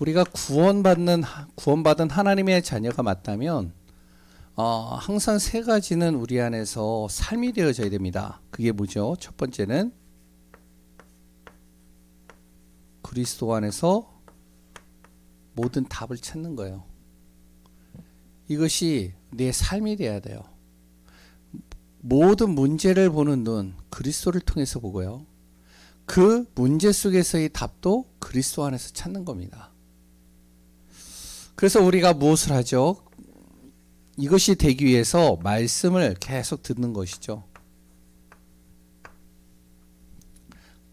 우리가 구원받은 하나님의 자녀가 맞다면 항상 세 가지는 우리 안에서 삶이 되어져야 됩니다. 그게 뭐죠? 첫 번째는 그리스도 안에서 모든 답을 찾는 거예요. 이것이 내 삶이 돼야 돼요. 모든 문제를 보는 눈, 그리스도를 통해서 보고요. 그 문제 속에서의 답도 그리스도 안에서 찾는 겁니다. 그래서 우리가 무엇을 하죠? 이것이 되기 위해서 말씀을 계속 듣는 것이죠.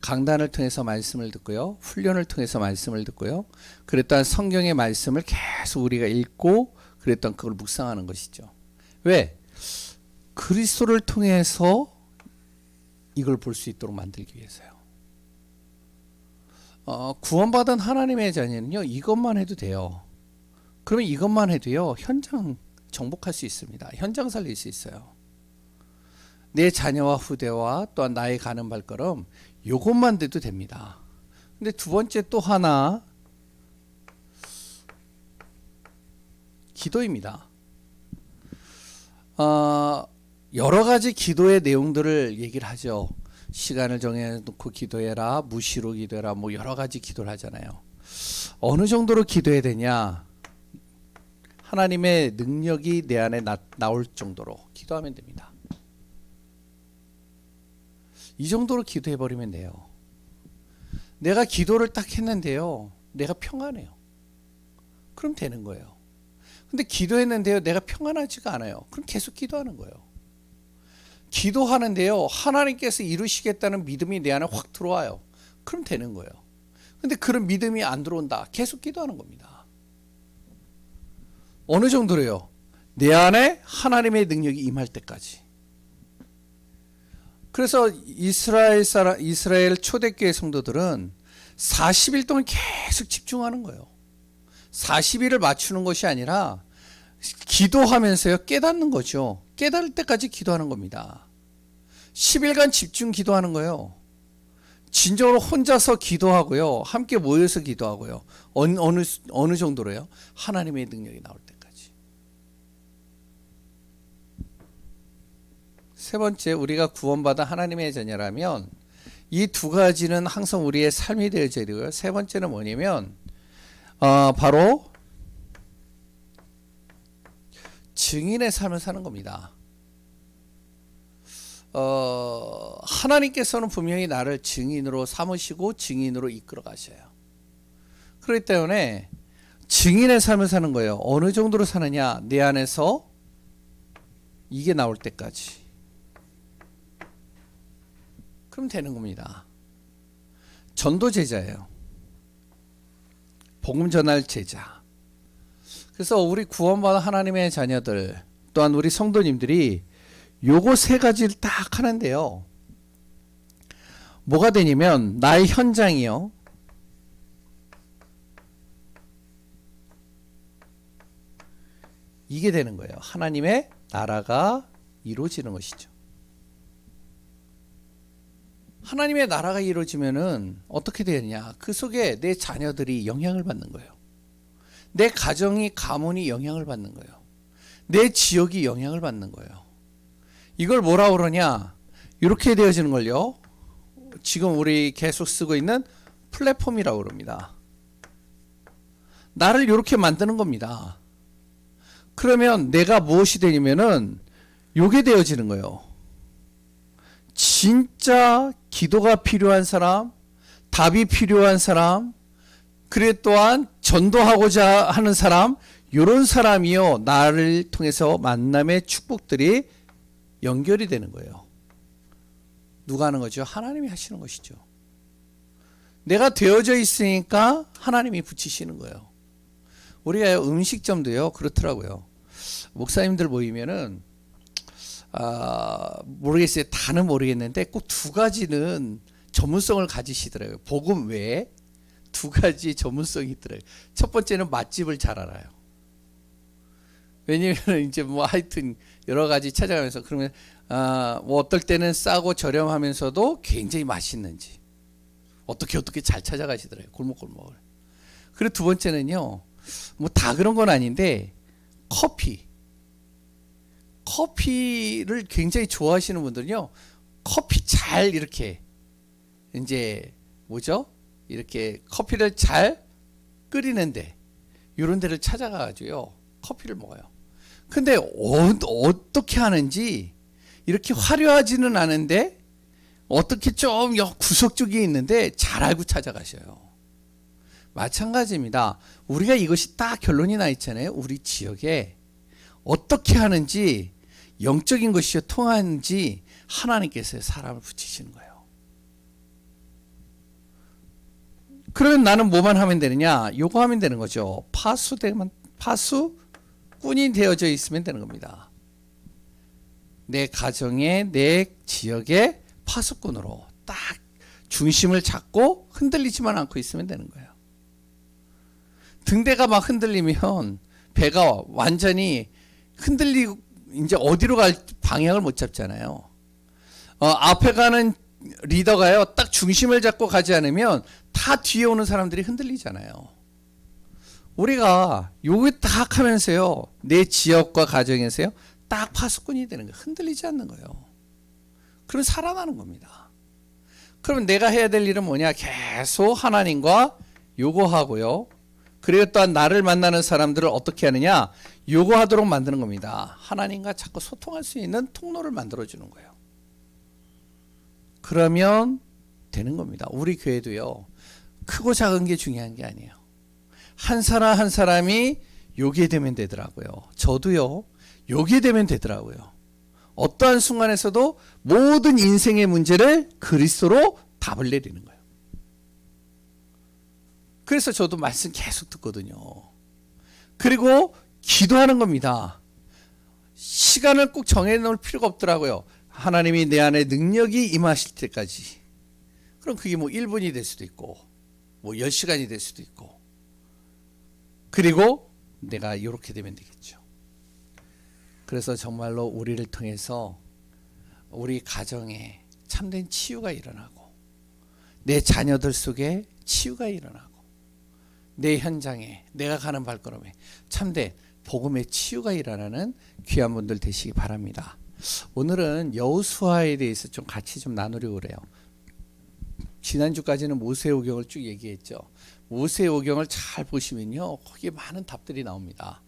강단을 통해서 말씀을 듣고요. 훈련을 통해서 말씀을 듣고요. 그랬던 성경의 말씀을 계속 우리가 읽고 그랬던 그걸 묵상하는 것이죠. 왜? 그리스도를 통해서 이걸 볼 수 있도록 만들기 위해서요. 구원받은 하나님의 자녀는요, 이것만 해도 돼요. 그러면 이것만 해도요, 현장 정복할 수 있습니다. 현장 살릴 수 있어요. 내 자녀와 후대와 또한 나의 가는 발걸음, 이것만 돼도 됩니다. 근데 두 번째 또 하나, 기도입니다. 여러 가지 기도의 내용들을 얘기를 하죠. 시간을 정해놓고 기도해라, 무시로 기도해라, 뭐 여러 가지 기도를 하잖아요. 어느 정도로 기도해야 되냐? 하나님의 능력이 내 안에 나올 정도로 기도하면 됩니다. 이 정도로 기도해버리면 돼요. 내가 기도를 딱 했는데요, 내가 평안해요. 그럼 되는 거예요. 근데 기도했는데요, 내가 평안하지가 않아요. 그럼 계속 기도하는 거예요. 기도하는데요, 하나님께서 이루시겠다는 믿음이 내 안에 확 들어와요. 그럼 되는 거예요. 근데 그런 믿음이 안 들어온다. 계속 기도하는 겁니다. 어느 정도로요? 내 안에 하나님의 능력이 임할 때까지. 그래서 이스라엘 초대교회 성도들은 40일 동안 계속 집중하는 거예요. 40일을 맞추는 것이 아니라 기도하면서요, 깨닫는 거죠. 깨달을 때까지 기도하는 겁니다. 10일간 집중 기도하는 거예요. 진정으로 혼자서 기도하고요, 함께 모여서 기도하고요. 어느 정도로요? 하나님의 능력이 나올 때까지. 세 번째, 우리가 구원받아 하나님의 자녀라면 이 두 가지는 항상 우리의 삶이 되어져야 되고요. 세 번째는 뭐냐면 바로 증인의 삶을 사는 겁니다. 하나님께서는 분명히 나를 증인으로 삼으시고 증인으로 이끌어 가셔요. 그렇기 때문에 증인의 삶을 사는 거예요. 어느 정도로 사느냐? 내 안에서 이게 나올 때까지. 그럼 되는 겁니다. 전도 제자예요. 복음 전할 제자. 그래서 우리 구원받은 하나님의 자녀들, 또한 우리 성도님들이 요거 세 가지를 딱 하는데요, 뭐가 되냐면 나의 현장이요, 이게 되는 거예요. 하나님의 나라가 이루어지는 것이죠. 하나님의 나라가 이루어지면은 어떻게 되느냐? 그 속에 내 자녀들이 영향을 받는 거예요. 내 가정이, 가문이 영향을 받는 거예요. 내 지역이 영향을 받는 거예요. 이걸 뭐라 그러냐? 이렇게 되어지는 걸요, 지금 우리 계속 쓰고 있는 플랫폼이라고 그럽니다. 나를 이렇게 만드는 겁니다. 그러면 내가 무엇이 되냐면은 요게 되어지는 거예요. 진짜 기도가 필요한 사람, 답이 필요한 사람, 그래 또한 전도하고자 하는 사람, 이런 사람이요, 나를 통해서 만남의 축복들이 연결이 되는 거예요. 누가 하는 거죠? 하나님이 하시는 것이죠. 내가 되어져 있으니까 하나님이 붙이시는 거예요. 우리가 음식점도요, 그렇더라고요. 목사님들 모이면은 모르겠어요. 다는 모르겠는데 꼭 두 가지는 전문성을 가지시더라고요. 복음 외에 두 가지 전문성이 있더라고요. 첫 번째는 맛집을 잘 알아요. 왜냐면 이제 뭐 하여튼 여러 가지 찾아가면서, 그러면 뭐 어떨 때는 싸고 저렴하면서도 굉장히 맛있는지 어떻게 잘 찾아가시더라고요. 골목골목을. 그리고 두 번째는요, 뭐 다 그런 건 아닌데 커피를 굉장히 좋아하시는 분들은요, 커피 잘 이렇게 이제 뭐죠? 이렇게 커피를 잘 끓이는데 이런 데를 찾아가가지고요 커피를 먹어요. 근데 어떻게 하는지 이렇게 화려하지는 않은데 어떻게 좀 구석쪽에 있는데 잘 알고 찾아가셔요. 마찬가지입니다. 우리가 이것이 딱 결론이 나 있잖아요. 우리 지역에 어떻게 하는지 영적인 것이 통하는지 하나님께서 사람을 붙이시는 거예요. 그러면 나는 뭐만 하면 되느냐? 요거 하면 되는 거죠. 파수꾼이 되어져 있으면 되는 겁니다. 내 가정에, 내 지역에 파수꾼으로 딱 중심을 잡고 흔들리지만 않고 있으면 되는 거예요. 등대가 막 흔들리면 배가 완전히 흔들리고 이제 어디로 갈 방향을 못 잡잖아요. 앞에 가는 리더가요, 딱 중심을 잡고 가지 않으면 다 뒤에 오는 사람들이 흔들리잖아요. 우리가 요거 딱 하면서요, 내 지역과 가정에서요, 딱 파수꾼이 되는 거예요. 흔들리지 않는 거예요. 그럼 살아나는 겁니다. 그럼 내가 해야 될 일은 뭐냐? 계속 하나님과 요구하고요. 그리고 또한 나를 만나는 사람들을 어떻게 하느냐? 요구하도록 만드는 겁니다. 하나님과 자꾸 소통할 수 있는 통로를 만들어주는 거예요. 그러면 되는 겁니다. 우리 교회도요, 크고 작은 게 중요한 게 아니에요. 한 사람 한 사람이 요게 되면 되더라고요. 저도요, 요게 되면 되더라고요. 어떠한 순간에서도 모든 인생의 문제를 그리스도로 답을 내리는 거예요. 그래서 저도 말씀 계속 듣거든요. 그리고 기도하는 겁니다. 시간을 꼭 정해놓을 필요가 없더라고요. 하나님이 내 안에 능력이 임하실 때까지. 그럼 그게 뭐 1분이 될 수도 있고 뭐 10시간이 될 수도 있고, 그리고 내가 이렇게 되면 되겠죠. 그래서 정말로 우리를 통해서 우리 가정에 참된 치유가 일어나고, 내 자녀들 속에 치유가 일어나고, 내 현장에, 내가 가는 발걸음에 참된 복음의 치유가 일어나는 귀한 분들 되시기 바랍니다. 오늘은 여호수아에 대해서 좀 같이 좀 나누려고 그래요. 지난주까지는 모세오경을 쭉 얘기했죠. 모세오경을 잘 보시면요, 거기에 많은 답들이 나옵니다.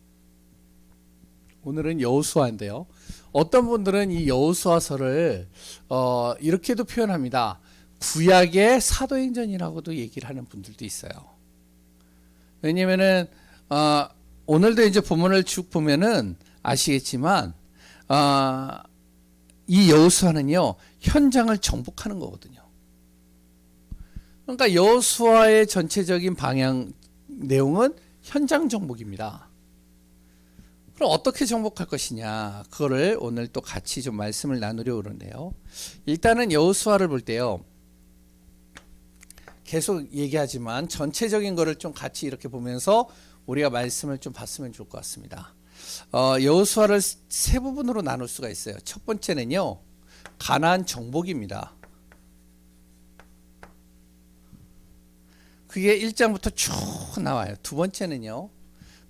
오늘은 여호수아인데요, 어떤 분들은 이 여호수아서를 이렇게도 표현합니다. 구약의 사도행전이라고도 얘기를 하는 분들도 있어요. 왜냐면은 오늘도 이제 본문을 쭉 보면은 아시겠지만 이 여호수아는요, 현장을 정복하는 거거든요. 그러니까 여호수아의 전체적인 방향 내용은 현장 정복입니다. 그럼 어떻게 정복할 것이냐, 그거를 오늘 또 같이 좀 말씀을 나누려고 그러는데요. 일단은 여호수아를 볼 때요, 계속 얘기하지만 전체적인 거를 좀 같이 이렇게 보면서 우리가 말씀을 좀 봤으면 좋을 것 같습니다. 여호수아를 세 부분으로 나눌 수가 있어요. 첫 번째는요, 가나안 정복입니다. 그게 1장부터 쭉 나와요. 두 번째는요,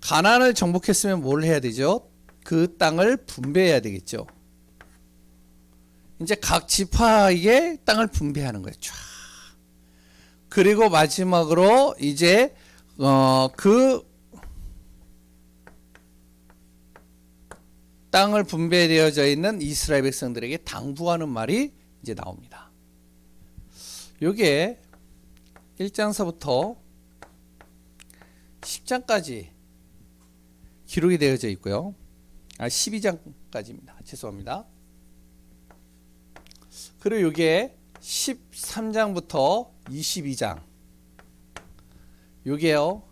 가나안을 정복했으면 뭘 해야 되죠? 그 땅을 분배해야 되겠죠. 이제 각 지파에게 땅을 분배하는 거예요. 쫙. 그리고 마지막으로 이제 그 땅을 분배되어져 있는 이스라엘 백성들에게 당부하는 말이 이제 나옵니다. 요게 1장서부터 10장까지 기록이 되어져 있고요. 12장까지입니다. 죄송합니다. 그리고 요게 13장부터 22장, 요게요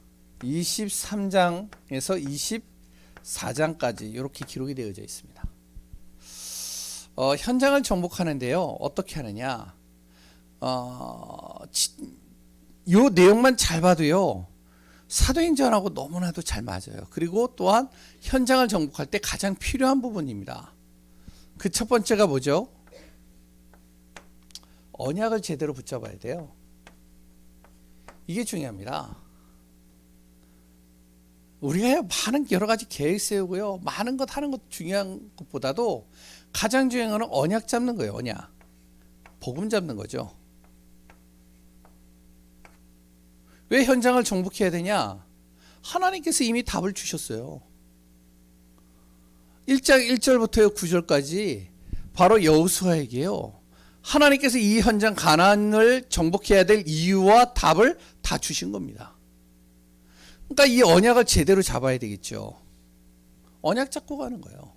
23장에서 24장까지 이렇게 기록이 되어져 있습니다. 현장을 정복하는데요, 어떻게 하느냐, 요 내용만 잘 봐도요, 사도행전하고 너무나도 잘 맞아요. 그리고 또한 현장을 정복할 때 가장 필요한 부분입니다. 그 첫 번째가 뭐죠? 언약을 제대로 붙잡아야 돼요. 이게 중요합니다. 우리가 많은 여러 가지 계획 세우고요. 많은 것 하는 것 중요한 것보다도 가장 중요한 거는 언약 잡는 거예요. 언약. 복음 잡는 거죠. 왜 현장을 정복해야 되냐? 하나님께서 이미 답을 주셨어요. 1장 1절부터 9절까지 바로 여호수아에게요. 하나님께서 이 현장 가나안을 정복해야 될 이유와 답을 다 주신 겁니다. 그러니까 이 언약을 제대로 잡아야 되겠죠. 언약 잡고 가는 거예요.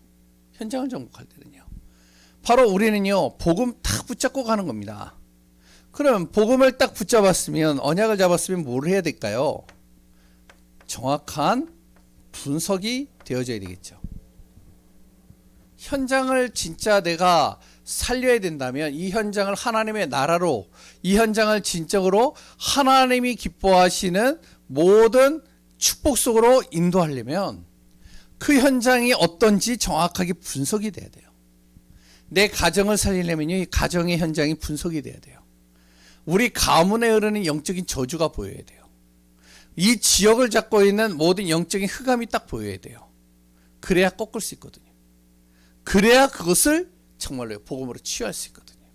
현장을 정복할 때는요. 바로 우리는요, 복음 딱 붙잡고 가는 겁니다. 그럼 복음을 딱 붙잡았으면, 언약을 잡았으면 뭘 해야 될까요? 정확한 분석이 되어져야 되겠죠. 현장을 진짜 내가 살려야 된다면 이 현장을 하나님의 나라로, 이 현장을 진정으로 하나님이 기뻐하시는 모든 축복 속으로 인도하려면 그 현장이 어떤지 정확하게 분석이 돼야 돼요. 내 가정을 살리려면요, 이 가정의 현장이 분석이 돼야 돼요. 우리 가문에 흐르는 영적인 저주가 보여야 돼요. 이 지역을 잡고 있는 모든 영적인 흑암이 딱 보여야 돼요. 그래야 꺾을 수 있거든요. 그래야 그것을 정말로 복음으로 치유할 수 있거든요.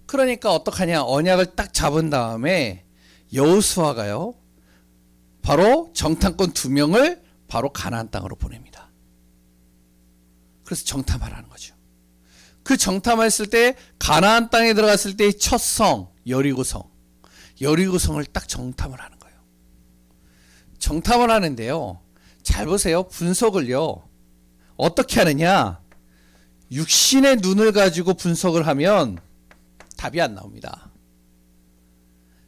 그러니까 어떡하냐? 언약을 딱 잡은 다음에 여호수아가요, 바로 정탐꾼 2명을 바로 가나안 땅으로 보냅니다. 그래서 정탐하라는 거죠. 그 정탐했을 때 가나안 땅에 들어갔을 때의 첫 성 여리고성을 딱 정탐을 하는 거예요. 정탐을 하는데요, 잘 보세요. 분석을요 어떻게 하느냐? 육신의 눈을 가지고 분석을 하면 답이 안 나옵니다.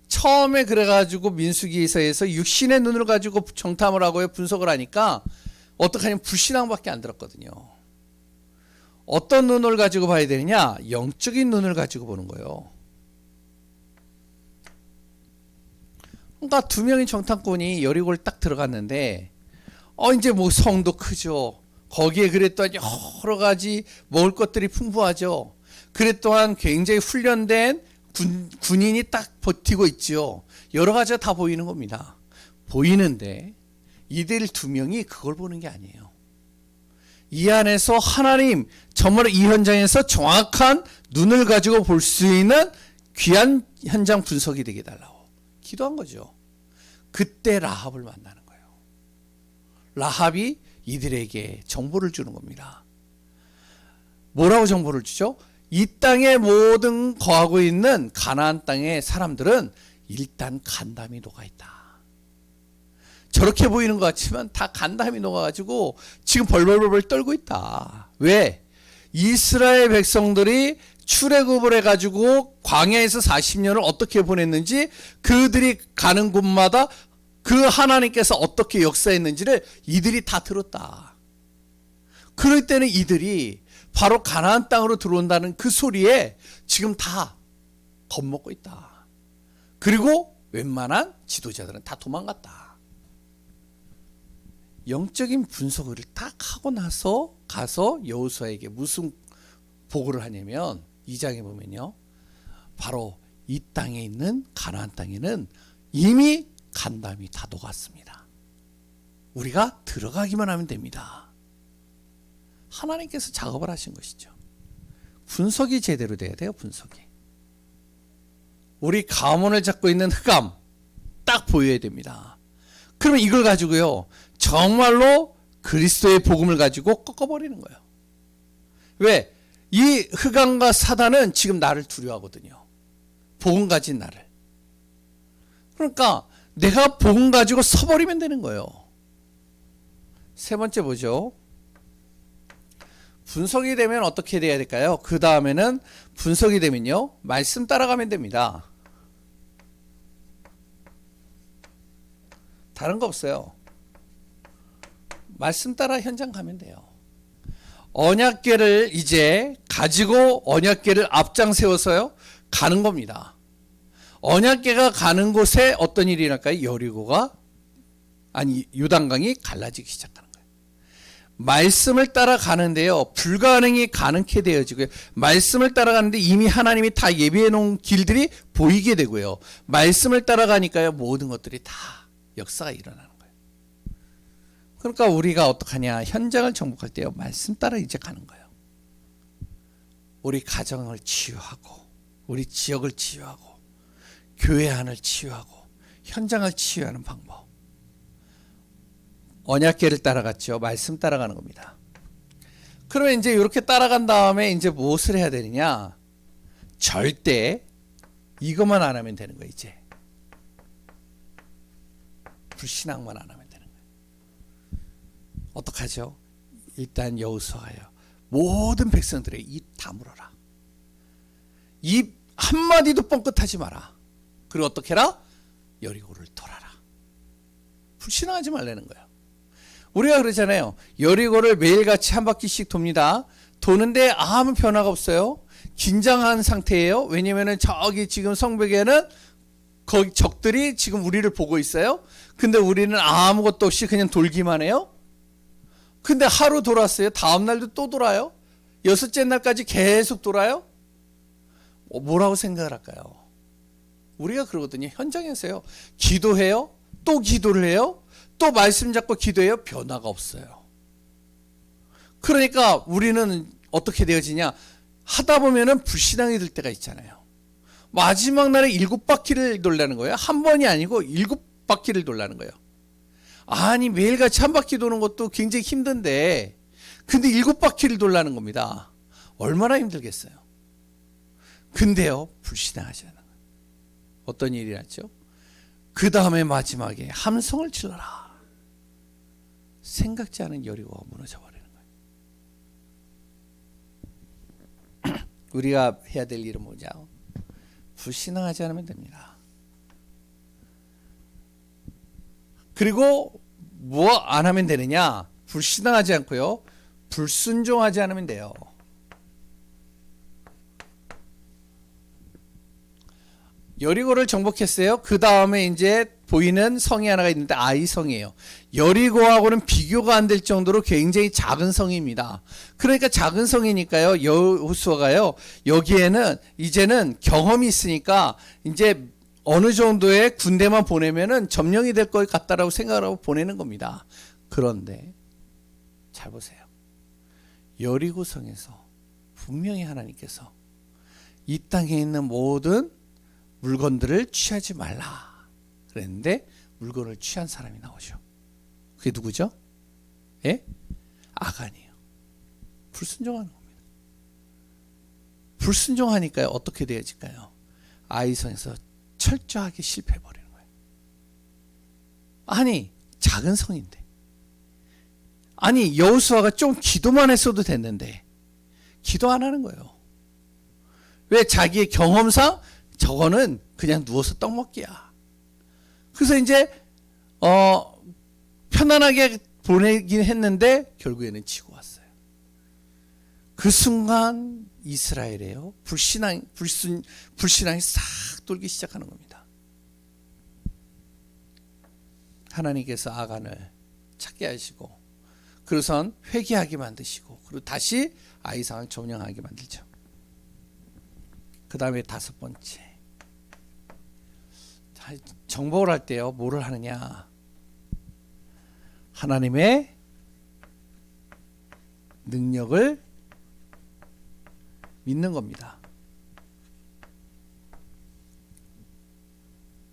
처음에 그래가지고 민수기에서 육신의 눈을 가지고 정탐을 하고요, 분석을 하니까 어떡하냐면 불신앙밖에 안 들었거든요. 어떤 눈을 가지고 봐야 되느냐? 영적인 눈을 가지고 보는 거예요. 그러니까 2명의 정탐꾼이 여리고를 딱 들어갔는데, 이제 뭐 성도 크죠. 거기에 그랬더니 여러 가지 먹을 것들이 풍부하죠. 그랬더니 굉장히 훈련된 군인이 딱 버티고 있죠. 여러 가지가 다 보이는 겁니다. 보이는데 이들 2명이 그걸 보는 게 아니에요. 이 안에서 하나님, 정말 이 현장에서 정확한 눈을 가지고 볼 수 있는 귀한 현장 분석이 되게 달라고 기도한 거죠. 그때 라합을 만나는 거예요. 라합이 이들에게 정보를 주는 겁니다. 뭐라고 정보를 주죠? 이 땅에 모든 거하고 있는 가나안 땅의 사람들은 일단 간담이 녹아있다. 저렇게 보이는 것 같지만 다 간담이 녹아가지고 지금 벌벌벌 떨고 있다. 왜? 이스라엘 백성들이 출애굽을 해가지고 광야에서 40년을 어떻게 보냈는지, 그들이 가는 곳마다 그 하나님께서 어떻게 역사했는지를 이들이 다 들었다. 그럴 때는 이들이 바로 가나안 땅으로 들어온다는 그 소리에 지금 다 겁먹고 있다. 그리고 웬만한 지도자들은 다 도망갔다. 영적인 분석을 딱 하고 나서 가서 여호수아에게 무슨 보고를 하냐면 2장에 보면요, 바로 이 땅에 있는 가나안 땅에는 이미 간담이 다 녹았습니다. 우리가 들어가기만 하면 됩니다. 하나님께서 작업을 하신 것이죠. 분석이 제대로 돼야 돼요. 분석이. 우리 가문을 잡고 있는 흑암 딱 보여야 됩니다. 그러면 이걸 가지고요, 정말로 그리스도의 복음을 가지고 꺾어버리는 거예요. 왜? 이 흑암과 사단은 지금 나를 두려워하거든요. 복음 가진 나를. 그러니까 내가 복음 가지고 서버리면 되는 거예요. 세 번째 보죠. 분석이 되면 어떻게 돼야 될까요? 그 다음에는 분석이 되면요, 말씀 따라가면 됩니다. 다른 거 없어요. 말씀 따라 현장 가면 돼요. 언약궤를 이제 가지고 언약궤를 앞장 세워서요 가는 겁니다. 언약궤가 가는 곳에 어떤 일이 일어날까요? 여리고가, 아니 요단강이 갈라지기 시작하는 거예요. 말씀을 따라가는데요, 불가능이 가능케 되어지고요, 말씀을 따라가는데 이미 하나님이 다 예비해 놓은 길들이 보이게 되고요, 말씀을 따라가니까요 모든 것들이 다 역사가 일어나는 거예요. 그러니까 우리가 어떡하냐? 현장을 정복할 때요, 말씀 따라 이제 가는 거예요. 우리 가정을 치유하고, 우리 지역을 치유하고, 교회 안을 치유하고, 현장을 치유하는 방법. 언약궤를 따라갔죠. 말씀 따라가는 겁니다. 그러면 이제 이렇게 따라간 다음에 이제 무엇을 해야 되느냐? 절대 이것만 안 하면 되는 거예요. 이제 불신앙만 안 하면 되는 거예요. 어떡하죠? 일단 여호수아가요, 모든 백성들의 입 다물어라. 입 한마디도 뻥끗하지 마라. 그리고 어떻게 해라? 여리고를 돌아라. 불신앙하지 말라는 거예요. 우리가 그러잖아요. 여리고를 매일같이 한 바퀴씩 돕니다. 도는데 아무 변화가 없어요. 긴장한 상태예요. 왜냐면은 저기 지금 성벽에는 거기 적들이 지금 우리를 보고 있어요. 근데 우리는 아무것도 없이 그냥 돌기만 해요. 근데 하루 돌았어요. 다음 날도 또 돌아요. 여섯째 날까지 계속 돌아요. 뭐라고 생각을 할까요? 우리가 그러거든요. 현장에서요, 기도해요, 또 기도를 해요, 또 말씀 잡고 기도해요. 변화가 없어요. 그러니까 우리는 어떻게 되어지냐? 하다 보면은 불신앙이 들 때가 있잖아요. 마지막 날에 7바퀴를 돌라는 거예요. 한 번이 아니고 7바퀴를 돌라는 거예요. 아니, 매일같이 한 바퀴 도는 것도 굉장히 힘든데, 근데 7바퀴를 돌라는 겁니다. 얼마나 힘들겠어요. 근데요, 불신앙하지 않아요. 어떤 일이 났죠? 그 다음에 마지막에 함성을 질러라. 생각지 않은 여리고가 무너져 버리는 거예요. 우리가 해야 될 일은 뭐냐? 불신앙하지 않으면 됩니다. 그리고 뭐 안 하면 되느냐? 불신앙하지 않고요, 불순종하지 않으면 돼요. 여리고를 정복했어요. 그 다음에 이제 보이는 성이 하나가 있는데 아이 성이에요. 여리고하고는 비교가 안 될 정도로 굉장히 작은 성입니다. 그러니까 작은 성이니까요, 여호수아가요, 여기에는 이제는 경험이 있으니까 이제 어느 정도의 군대만 보내면은 점령이 될 것 같다라고 생각을 하고 보내는 겁니다. 그런데 잘 보세요. 여리고 성에서 분명히 하나님께서 이 땅에 있는 모든 물건들을 취하지 말라 그랬는데 물건을 취한 사람이 나오죠. 그게 누구죠? 예? 아간이에요. 불순종하는 겁니다. 불순종하니까요, 어떻게 되어질까요? 아이성에서 철저하게 실패해버리는 거예요. 아니, 작은 성인데, 아니 여호수아가 좀 기도만 했어도 됐는데 기도 안 하는 거예요. 왜? 자기의 경험상 저거는 그냥 누워서 떡 먹기야. 그래서 이제 편안하게 보내긴 했는데 결국에는 지고 왔어요. 그 순간 이스라엘에요, 불신앙이 싹 돌기 시작하는 겁니다. 하나님께서 아간을 찾게 하시고, 그래서 회개하게 만드시고, 그리고 다시 아이상을 점령하게 만들죠. 그 다음에 5번째, 정복을 할 때요, 뭐를 하느냐? 하나님의 능력을 믿는 겁니다.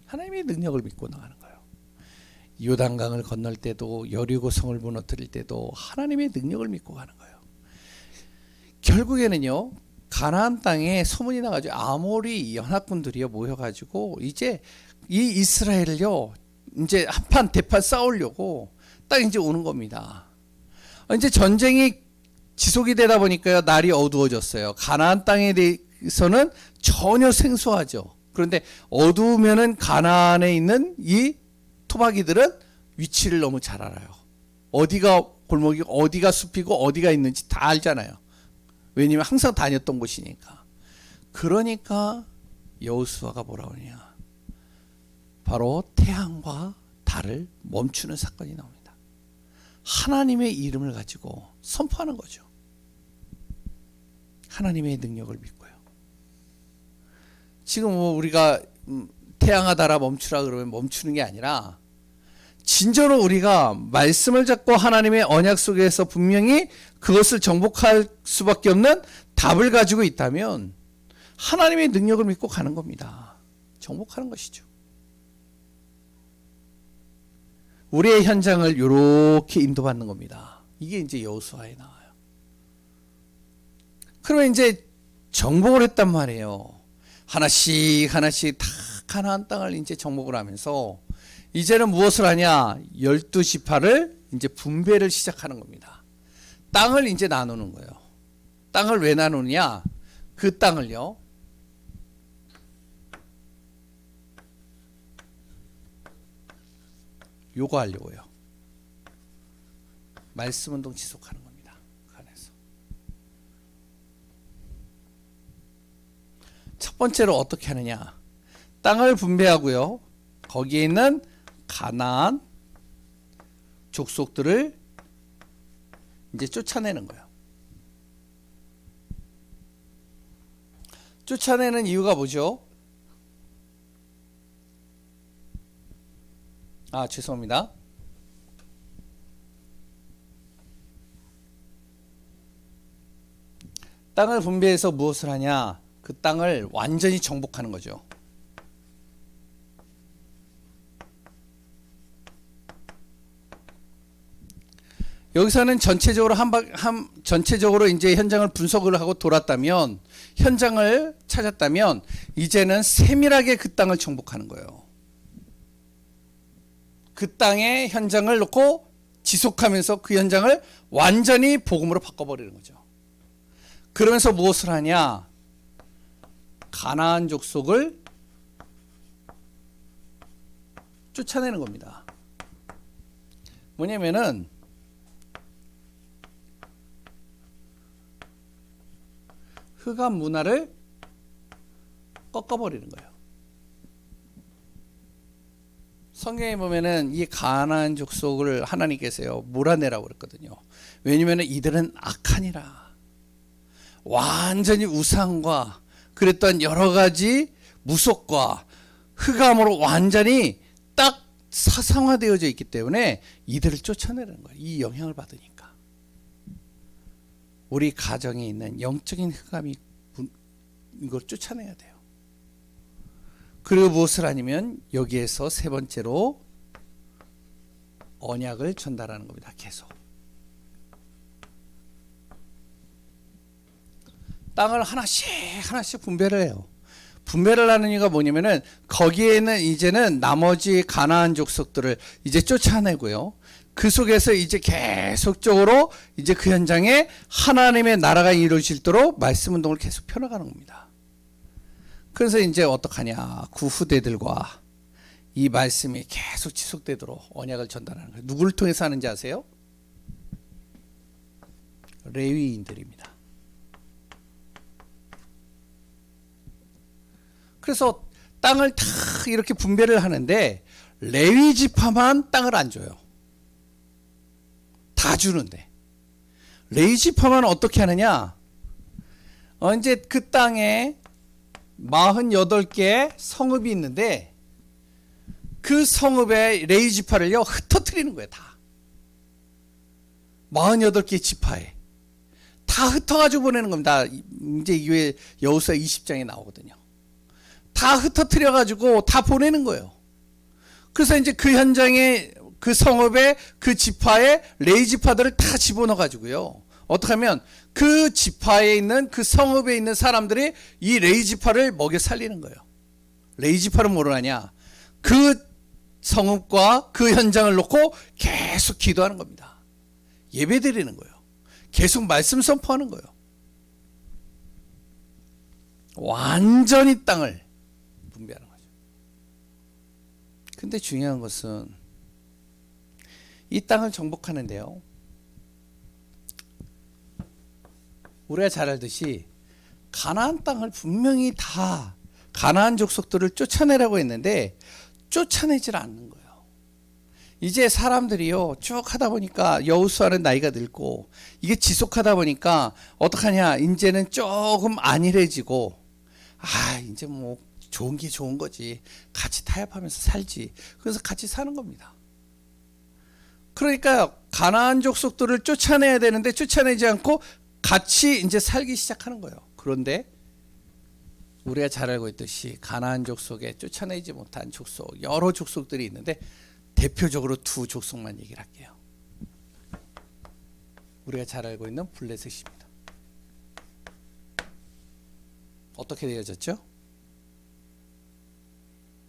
하나님의 능력을 믿고 나가는 거예요. 요단강을 건널 때도, 여리고 성을 무너뜨릴 때도 하나님의 능력을 믿고 가는 거예요. 결국에는요, 가나안 땅에 소문이 나가지고 아모리 연합군들이요 모여가지고 이제 이 이스라엘을요 이제 한판 대판 싸우려고 딱 이제 오는 겁니다. 이제 전쟁이 지속이 되다 보니까요, 날이 어두워졌어요. 가나안 땅에 대해서는 전혀 생소하죠. 그런데 어두우면은 가나안에 있는 이 토박이들은 위치를 너무 잘 알아요. 어디가 골목이고 어디가 숲이고 어디가 있는지 다 알잖아요. 왜냐면 항상 다녔던 곳이니까. 그러니까 여호수아가 뭐라고 하냐? 바로 태양과 달을 멈추는 사건이 나옵니다. 하나님의 이름을 가지고 선포하는 거죠. 하나님의 능력을 믿고요. 지금 뭐 우리가 태양아 달아 멈추라 그러면 멈추는 게 아니라 진짜로 우리가 말씀을 잡고 하나님의 언약 속에서 분명히 그것을 정복할 수밖에 없는 답을 가지고 있다면 하나님의 능력을 믿고 가는 겁니다. 정복하는 것이죠. 우리의 현장을 이렇게 인도받는 겁니다. 이게 이제 여호수아에 나와요. 그러면 이제 정복을 했단 말이에요. 하나씩 하나씩 다 가나안 땅을 이제 정복을 하면서 이제는 무엇을 하냐? 12지파를 이제 분배를 시작하는 겁니다. 땅을 이제 나누는 거예요. 땅을 왜 나누느냐? 그 땅을요, 요거 하려고요. 말씀 운동 지속하는 겁니다. 그 안에서. 첫 번째로 어떻게 하느냐? 땅을 분배하고요. 거기에 있는 가나안 족속들을 이제 쫓아내는 거예요. 쫓아내는 이유가 뭐죠? 죄송합니다. 땅을 분배해서 무엇을 하냐? 그 땅을 완전히 정복하는 거죠. 여기서는 전체적으로 이제 현장을 분석을 하고 돌았다면, 현장을 찾았다면, 이제는 세밀하게 그 땅을 정복하는 거예요. 그 땅의 현장을 놓고 지속하면서 그 현장을 완전히 복음으로 바꿔버리는 거죠. 그러면서 무엇을 하냐? 가나안 족속을 쫓아내는 겁니다. 뭐냐면은 흑암 문화를 꺾어버리는 거예요. 성경에 보면은 이 가나안 족속을 하나님께서요 몰아내라고 그랬거든요. 왜냐면은 이들은 악하니라. 완전히 우상과 그랬던 여러 가지 무속과 흑암으로 완전히 딱 사상화되어져 있기 때문에 이들을 쫓아내는 거예요. 이 영향을 받으니까. 우리 가정에 있는 영적인 흑암이 이걸 쫓아내야 돼요. 그리고 무엇을 하냐면 여기에서 세 번째로 언약을 전달하는 겁니다. 계속. 땅을 하나씩 분배를 해요. 분배를 하는 이유가 뭐냐면은 거기에는 이제는 나머지 가나안 족속들을 이제 쫓아내고요. 그 속에서 이제 계속적으로 이제 그 현장에 하나님의 나라가 이루어질도록 말씀 운동을 계속 펴나가는 겁니다. 그래서 이제 어떡하냐? 그 후대들과 이 말씀이 계속 지속되도록 언약을 전달하는 거예요. 누구를 통해서 하는지 아세요? 레위인들입니다. 그래서 땅을 다 이렇게 분배를 하는데 레위 지파만 땅을 안 줘요. 다 주는데 레위 지파만 어떻게 하느냐? 이제 그 땅에 48개 성읍이 있는데 그 성읍의 레위 지파를요 흩어뜨리는 거예요. 다 48개 지파에 다 흩어가지고 보내는 겁니다. 이제 이게 여호수아 20장에 나오거든요. 다 흩어뜨려가지고 다 보내는 거예요. 그래서 이제 그 현장에 그 성읍의 그 지파에 레위 지파들을 다 집어넣어가지고요. 어떻게 하면 그 지파에 있는 그 성읍에 있는 사람들이 이 레위 지파를 먹여 살리는 거예요. 레위 지파는 뭐를 하냐? 그 성읍과 그 현장을 놓고 계속 기도하는 겁니다. 예배 드리는 거예요. 계속 말씀 선포하는 거예요. 완전히 땅을 분배하는 거죠. 근데 중요한 것은 이 땅을 정복하는데요. 우리가 잘 알듯이 가나안 땅을 분명히 다 가나안 족속들을 쫓아내라고 했는데 쫓아내질 않는 거예요. 이제 사람들이요 쭉 하다 보니까 여호수아는 나이가 늙고 이게 지속하다 보니까 어떡하냐? 이제는 조금 안일해지고 이제 뭐 좋은 게 좋은 거지. 같이 타협하면서 살지. 그래서 같이 사는 겁니다. 그러니까 가나안 족속들을 쫓아내야 되는데 쫓아내지 않고 같이 이제 살기 시작하는 거예요. 그런데 우리가 잘 알고 있듯이 가나안 족속에 쫓아내지 못한 족속, 여러 족속들이 있는데 대표적으로 두 족속만 얘기를 할게요. 우리가 잘 알고 있는 블레셋입니다. 어떻게 되어졌죠?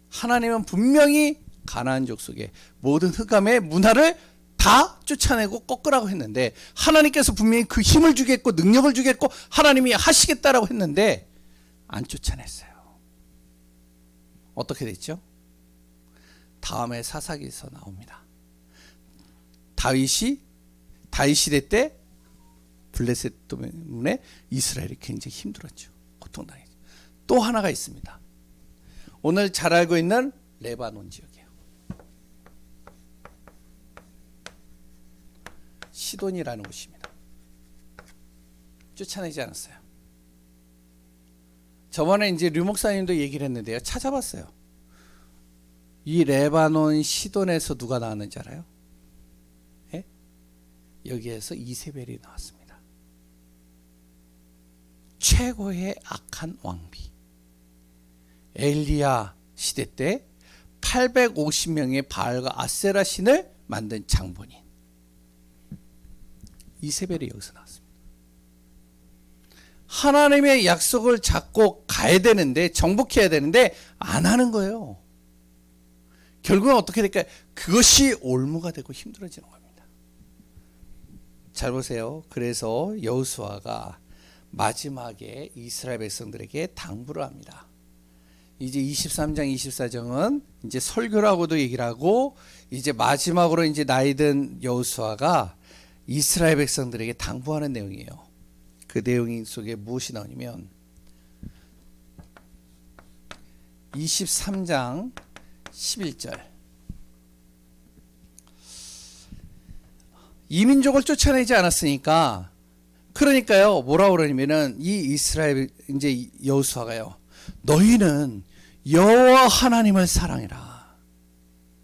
하나님은 분명히 가나안 족속의 모든 흑암의 문화를 다 쫓아내고 꺾으라고 했는데, 하나님께서 분명히 그 힘을 주겠고 능력을 주겠고 하나님이 하시겠다라고 했는데 안 쫓아냈어요. 어떻게 됐죠? 다음에 사사기에서 나옵니다. 다윗 시대 때 블레셋 때문에 이스라엘이 굉장히 힘들었죠. 고통당했죠. 또 하나가 있습니다. 오늘 잘 알고 있는 레바논 지역이에요. 시돈이라는 곳입니다. 쫓아내지 않았어요. 저번에 이제 류 목사님도 얘기를 했는데요. 찾아봤어요. 이 레바논 시돈에서 누가 나왔는지 알아요? 예? 여기에서 이세벨이 나왔습니다. 최고의 악한 왕비. 엘리야 시대 때 850명의 바알과 아세라 신을 만든 장본인 이세벨이 여기서 나왔습니다. 하나님의 약속을 잡고 가야 되는데, 정복해야 되는데 안 하는 거예요. 결국은 어떻게 될까요? 그것이 올무가 되고 힘들어지는 겁니다. 잘 보세요. 그래서 여호수아가 마지막에 이스라엘 백성들에게 당부를 합니다. 이제 23장 24장은 이제 설교라고도 얘기를 하고, 이제 마지막으로 이제 나이 든 여호수아가 이스라엘 백성들에게 당부하는 내용이에요. 그 내용 속에 무엇이 나오냐면 23장 11절. 이민족을 쫓아내지 않았으니까, 그러니까요, 뭐라고 그러냐면은 이 이스라엘 이제 여호수아가요, 너희는 여호와 하나님을 사랑해라.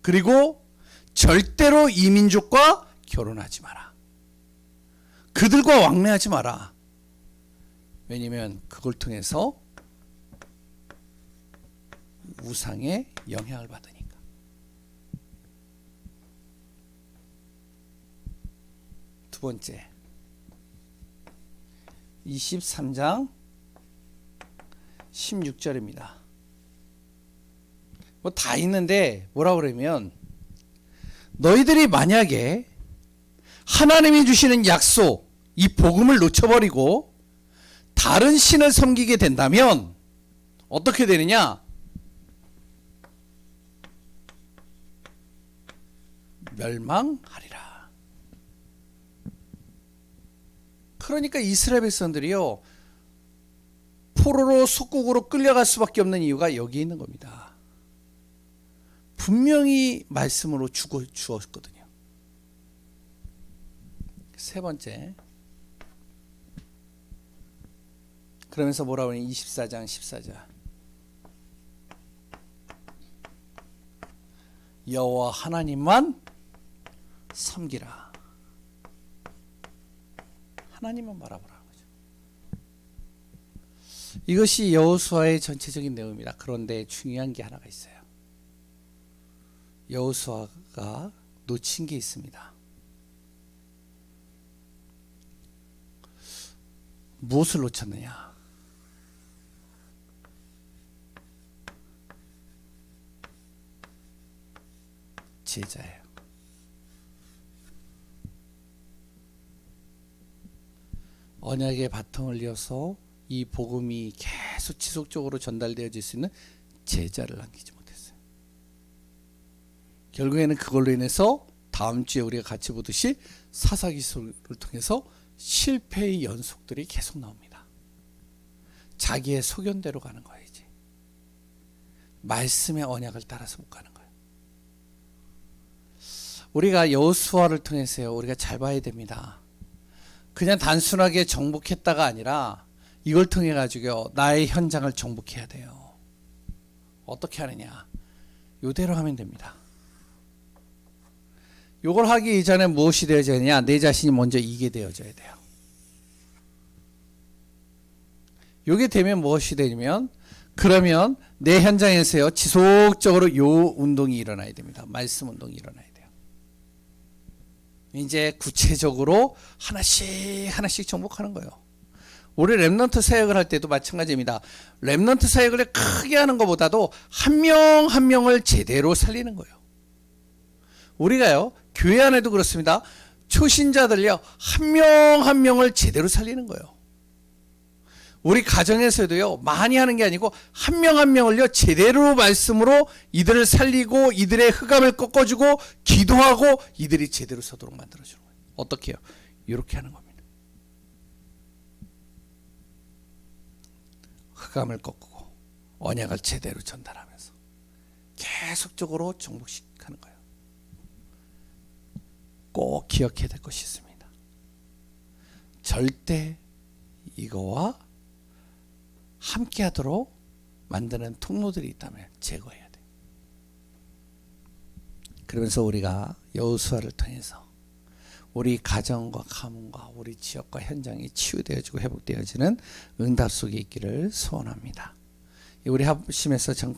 그리고 절대로 이 민족과 결혼하지 마라. 그들과 왕래하지 마라. 왜냐면 그걸 통해서 우상의 영향을 받으니까. 두 번째, 23장 16절입니다. 뭐 다 있는데 뭐라고 그러면, 너희들이 만약에 하나님이 주시는 약속, 이 복음을 놓쳐버리고 다른 신을 섬기게 된다면 어떻게 되느냐? 멸망하리라. 그러니까 이스라엘 백성들이요, 포로로 속국으로 끌려갈 수밖에 없는 이유가 여기 있는 겁니다. 분명히 말씀으로 주었거든요. 세 번째, 그러면서 뭐라고 하니? 24장 14절. 여호와 하나님만 섬기라. 하나님만 바라보라. 이것이 여호수아의 전체적인 내용입니다. 그런데 중요한 게 하나가 있어요. 여호수아가 놓친 게 있습니다. 무엇을 놓쳤느냐? 제자예요. 언약의 바통을 이어서 이 복음이 계속 지속적으로 전달되어질 수 있는 제자를 남기지 못했어요. 결국에는 그걸로 인해서 다음 주에 우리가 같이 보듯이 사사기서를 통해서 실패의 연속들이 계속 나옵니다. 자기의 소견대로 가는 거예요. 이제 말씀의 언약을 따라서 못 가는 거예요. 우리가 여호수아를 통해서요, 우리가 잘 봐야 됩니다. 그냥 단순하게 정복했다가 아니라 이걸 통해 가지고 나의 현장을 정복해야 돼요. 어떻게 하느냐? 이대로 하면 됩니다. 요걸 하기 이전에 무엇이 되어져야 되냐? 내 자신이 먼저 이게 되어져야 돼요. 요게 되면 무엇이 되냐면, 그러면 내 현장에서요 지속적으로 요 운동이 일어나야 됩니다. 말씀 운동이 일어나야 돼요. 이제 구체적으로 하나씩 정복하는 거예요. 우리 렘넌트 사역을 할 때도 마찬가지입니다. 렘넌트 사역을 크게 하는 것보다도 한 명 한 명을 제대로 살리는 거예요. 우리가요 교회 안에도 그렇습니다. 초신자들요 한 명 한 명을 제대로 살리는 거예요. 우리 가정에서도요 많이 하는 게 아니고 한 명 한 명을요 제대로 말씀으로 이들을 살리고 이들의 흑암을 꺾어주고 기도하고 이들이 제대로 서도록 만들어주는 거예요. 어떻게 해요? 이렇게 하는 겁니다. 흑암을 꺾고 언약을 제대로 전달하면서 계속적으로 정복시키는 거예요. 꼭 기억해야 될 것이 있습니다. 절대 이거와 함께 하도록 만드는 통로들이 있다면 제거해야 돼. 그러면서 우리가 여호수아를 통해서 우리 가정과 가문과 우리 지역과 현장이 치유되어지고 회복되어지는 응답 속에 있기를 소원합니다. 우리 합심에서 전